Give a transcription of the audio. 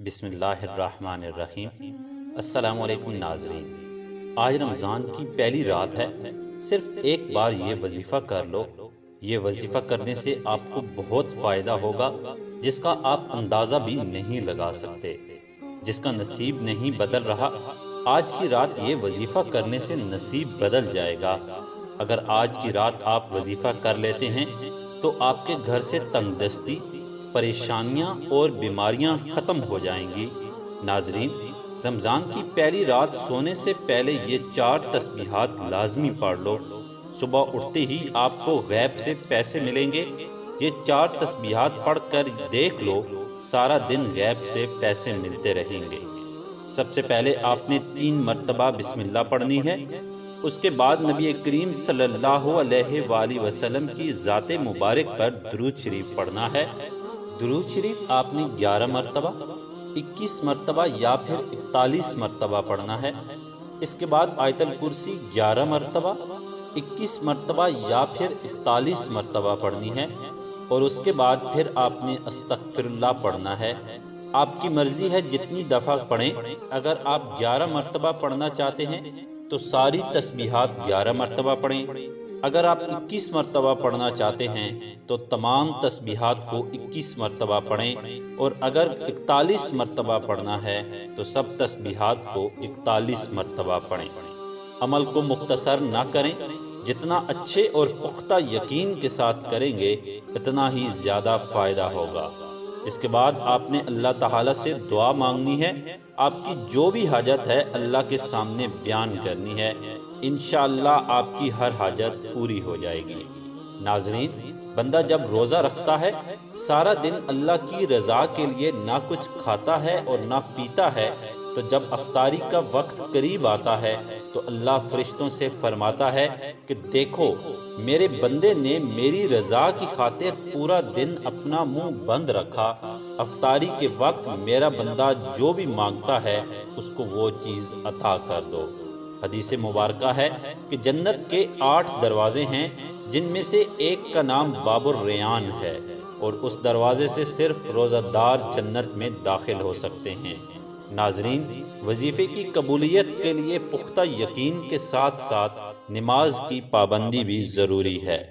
بسم اللہ الرحمن الرحیم۔ السلام علیکم ناظرین، آج رمضان کی پہلی رات ہے۔ صرف ایک بار یہ وظیفہ کر لو۔ یہ وظیفہ کرنے سے آپ کو بہت فائدہ ہوگا جس کا آپ اندازہ بھی نہیں لگا سکتے۔ جس کا نصیب نہیں بدل رہا، آج کی رات یہ وظیفہ کرنے سے نصیب بدل جائے گا۔ اگر آج کی رات آپ وظیفہ کر لیتے ہیں تو آپ کے گھر سے تنگ دستی، پریشانیاں اور بیماریاں ختم ہو جائیں گی۔ ناظرین، رمضان کی پہلی رات سونے سے پہلے یہ 4 تسبیحات لازمی پڑھ لو۔ صبح اٹھتے ہی آپ کو غیب سے پیسے ملیں گے۔ یہ 4 تسبیحات پڑھ کر دیکھ لو، سارا دن غیب سے پیسے ملتے رہیں گے۔ سب سے پہلے آپ نے 3 مرتبہ بسم اللہ پڑھنی ہے۔ اس کے بعد نبی کریم صلی اللہ علیہ وآلہ وسلم کی ذات مبارک پر درود شریف پڑھنا ہے۔ درود شریف آپ نے 11 مرتبہ، 21 مرتبہ یا پھر 41 مرتبہ پڑھنا ہے۔ اس کے بعد آیت الکرسی 11 مرتبہ، 21 مرتبہ یا پھر 41 مرتبہ پڑھنی ہے، اور اس کے بعد پھر آپ نے استغفر اللہ پڑھنا ہے۔ آپ کی مرضی ہے جتنی دفعہ پڑھیں۔ اگر آپ 11 مرتبہ پڑھنا چاہتے ہیں تو ساری تسبیحات 11 مرتبہ پڑھیں۔ اگر آپ 21 مرتبہ پڑھنا چاہتے ہیں تو تمام تسبیحات کو 21 مرتبہ پڑھیں، اور اگر 41 مرتبہ پڑھنا ہے تو سب تسبیحات کو 41 مرتبہ پڑھیں۔ عمل کو مختصر نہ کریں، جتنا اچھے اور پختہ یقین کے ساتھ کریں گے اتنا ہی زیادہ فائدہ ہوگا۔ اس کے بعد آپ نے اللہ تعالیٰ سے دعا مانگنی ہے۔ آپ کی جو بھی حاجت ہے اللہ کے سامنے بیان کرنی ہے، انشاءاللہ آپ کی ہر حاجت پوری ہو جائے گی۔ ناظرین، بندہ جب روزہ رکھتا ہے، سارا دن اللہ کی رضا کے لیے نہ کچھ کھاتا ہے اور نہ پیتا ہے، تو جب افطاری کا وقت قریب آتا ہے تو اللہ فرشتوں سے فرماتا ہے کہ دیکھو، میرے بندے نے میری رضا کی خاطر پورا دن اپنا منہ بند رکھا۔ افطاری کے وقت میرا بندہ جو بھی مانگتا ہے اس کو وہ چیز عطا کر دو۔ حدیث مبارکہ ہے کہ جنت کے 8 دروازے ہیں، جن میں سے ایک کا نام باب الریان ہے، اور اس دروازے سے صرف روزہ دار جنت میں داخل ہو سکتے ہیں۔ ناظرین، وظیفے کی قبولیت کے لیے پختہ یقین کے ساتھ ساتھ نماز کی پابندی بھی ضروری ہے۔